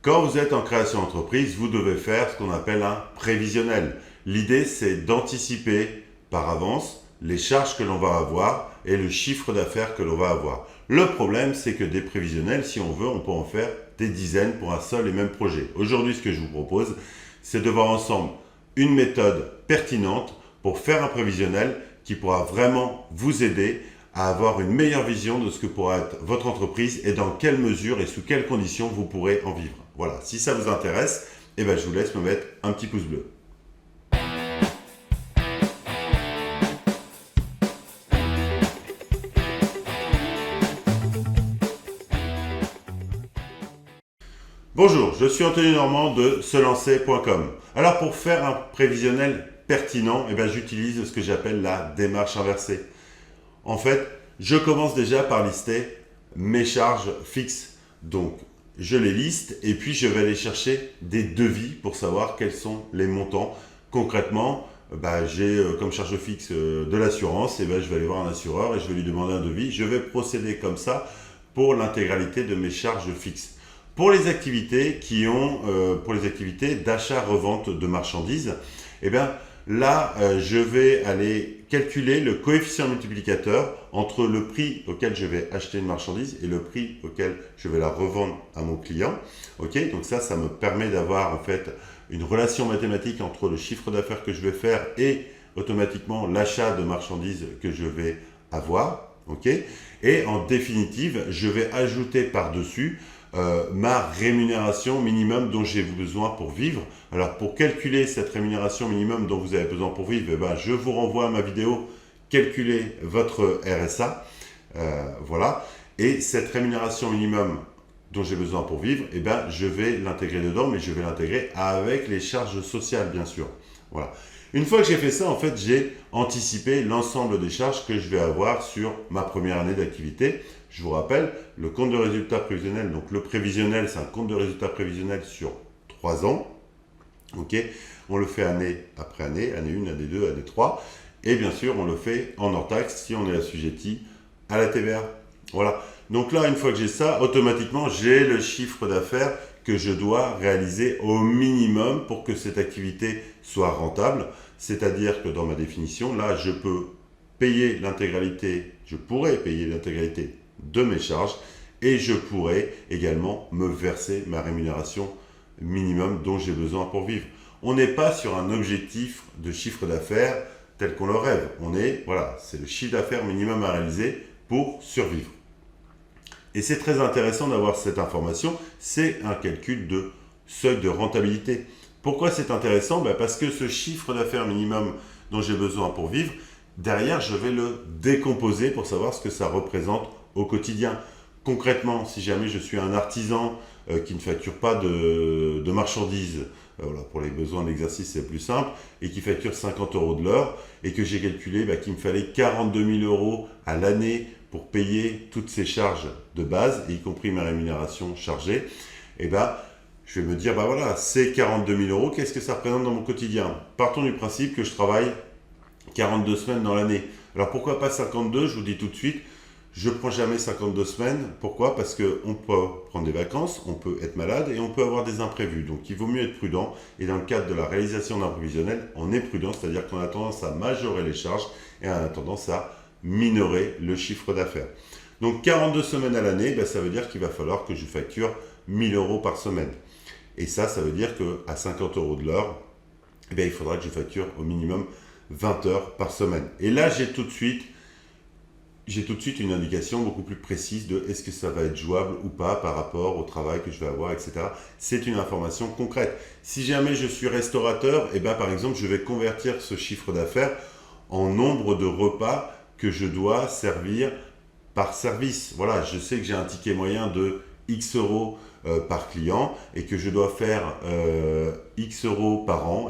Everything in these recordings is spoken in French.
Quand vous êtes en création d'entreprise, vous devez faire ce qu'on appelle un prévisionnel. L'idée, c'est d'anticiper par avance les charges que l'on va avoir et le chiffre d'affaires que l'on va avoir. Le problème, c'est que des prévisionnels, si on veut, on peut en faire des dizaines pour un seul et même projet. Aujourd'hui, ce que je vous propose, c'est de voir ensemble une méthode pertinente pour faire un prévisionnel qui pourra vraiment vous aider à avoir une meilleure vision de ce que pourra être votre entreprise et dans quelle mesure et sous quelles conditions vous pourrez en vivre. Voilà, si ça vous intéresse, je vous laisse me mettre un petit pouce bleu. Bonjour, je suis Anthony Normand de selancer.com. Alors pour faire un prévisionnel pertinent, j'utilise ce que j'appelle la démarche inversée. En fait, je commence déjà par lister mes charges fixes. Donc, je les liste et puis je vais aller chercher des devis pour savoir quels sont les montants. Concrètement, j'ai comme charge fixe de l'assurance, je vais aller voir un assureur et je vais lui demander un devis. Je vais procéder comme ça pour l'intégralité de mes charges fixes. Pour les activités pour les activités d'achat-revente de marchandises, je vais aller calculer le coefficient multiplicateur entre le prix auquel je vais acheter une marchandise et le prix auquel je vais la revendre à mon client. Ok, donc ça me permet d'avoir en fait une relation mathématique entre le chiffre d'affaires que je vais faire et automatiquement l'achat de marchandises que je vais avoir. Ok, et en définitive, je vais ajouter par-dessus ma rémunération minimum dont j'ai besoin pour vivre. Alors pour calculer cette rémunération minimum dont vous avez besoin pour vivre, je vous renvoie à ma vidéo calculer votre RSA. Voilà. Et cette rémunération minimum dont j'ai besoin pour vivre, je vais l'intégrer dedans, mais je vais l'intégrer avec les charges sociales, bien sûr. Voilà. Une fois que j'ai fait ça, en fait, j'ai anticipé l'ensemble des charges que je vais avoir sur ma première année d'activité. Je vous rappelle, le compte de résultat prévisionnel, donc le prévisionnel, c'est un compte de résultat prévisionnel sur 3 ans. Ok, on le fait année après année, année 1, année 2, année 3. Et bien sûr, on le fait en hors taxe si on est assujetti à la TVA. Voilà. Donc là, une fois que j'ai ça, automatiquement, j'ai le chiffre d'affaires que je dois réaliser au minimum pour que cette activité soit rentable. C'est-à-dire que dans ma définition, là, je pourrais payer l'intégralité de mes charges et je pourrais également me verser ma rémunération minimum dont j'ai besoin pour vivre. On n'est pas sur un objectif de chiffre d'affaires tel qu'on le rêve. C'est le chiffre d'affaires minimum à réaliser pour survivre. Et c'est très intéressant d'avoir cette information, c'est un calcul de seuil de rentabilité. Pourquoi c'est intéressant ? Parce que ce chiffre d'affaires minimum dont j'ai besoin pour vivre, derrière, je vais le décomposer pour savoir ce que ça représente au quotidien. Concrètement, si jamais je suis un artisan qui ne facture pas de marchandises, pour les besoins d'exercice c'est plus simple, et qui facture 50 € de l'heure, et que j'ai calculé qu'il me fallait 42 000 € à l'année pour payer toutes ces charges de base, y compris ma rémunération chargée, je vais me dire, ces 42 000 €, qu'est-ce que ça représente dans mon quotidien ? Partons du principe que je travaille 42 semaines dans l'année. Alors pourquoi pas 52 ? Je vous dis tout de suite, je ne prends jamais 52 semaines. Pourquoi ? Parce qu'on peut prendre des vacances, on peut être malade et on peut avoir des imprévus. Donc il vaut mieux être prudent. Et dans le cadre de la réalisation d'un prévisionnel, on est prudent, c'est-à-dire qu'on a tendance à majorer les charges et on a tendance à minorer le chiffre d'affaires. Donc 42 semaines à l'année, ça veut dire qu'il va falloir que je facture 1 000 € par semaine. Et ça veut dire qu'à 50 € de l'heure, il faudra que je facture au minimum 20 heures par semaine. Et là, j'ai tout de suite une indication beaucoup plus précise de est-ce que ça va être jouable ou pas par rapport au travail que je vais avoir, etc. C'est une information concrète. Si jamais je suis restaurateur, par exemple, je vais convertir ce chiffre d'affaires en nombre de repas que je dois servir par service. Voilà, je sais que j'ai un ticket moyen de X € par client et que je dois faire X € par an.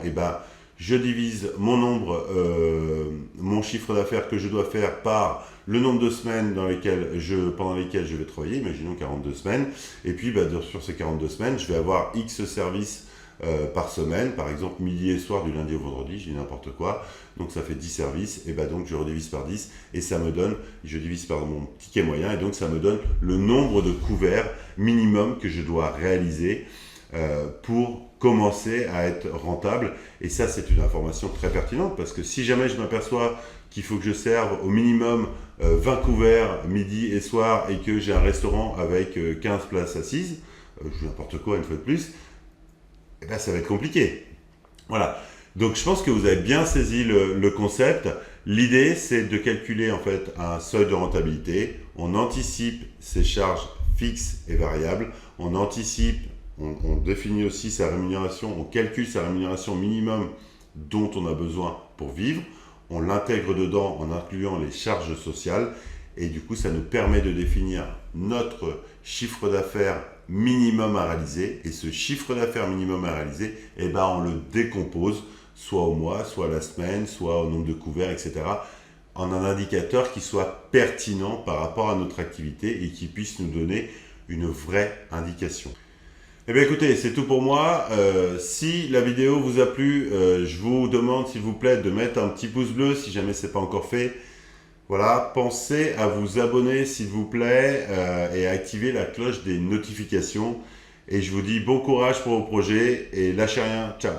Je divise mon chiffre d'affaires que je dois faire par le nombre de semaines pendant lesquelles je vais travailler, imaginons 42 semaines, et puis sur ces 42 semaines, je vais avoir X services par semaine, par exemple midi et soir du lundi au vendredi, je dis n'importe quoi, donc ça fait 10 services, et donc je redivise par 10, et ça me donne, je divise par mon ticket moyen, et donc ça me donne le nombre de couverts minimum que je dois réaliser pour commencer à être rentable. Et ça, c'est une information très pertinente parce que si jamais je m'aperçois qu'il faut que je serve au minimum 20 couverts midi et soir et que j'ai un restaurant avec 15 places assises, je n'importe quoi une fois de plus, eh ben, ça va être compliqué. Voilà. Donc je pense que vous avez bien saisi le concept. L'idée, c'est de calculer en fait un seuil de rentabilité. On anticipe ses charges fixes et variables. On anticipe, on définit aussi sa rémunération. On calcule sa rémunération minimum dont on a besoin pour vivre. On l'intègre dedans en incluant les charges sociales. Et du coup, ça nous permet de définir notre chiffre d'affaires minimum à réaliser. Et ce chiffre d'affaires minimum à réaliser, eh ben, on le décompose soit au mois, soit à la semaine, soit au nombre de couverts, etc. en un indicateur qui soit pertinent par rapport à notre activité et qui puisse nous donner une vraie indication. Eh bien écoutez, c'est tout pour moi. Si la vidéo vous a plu, je vous demande s'il vous plaît de mettre un petit pouce bleu si jamais ce n'est pas encore fait. Voilà, pensez à vous abonner s'il vous plaît et à activer la cloche des notifications. Et je vous dis bon courage pour vos projets et lâchez rien. Ciao!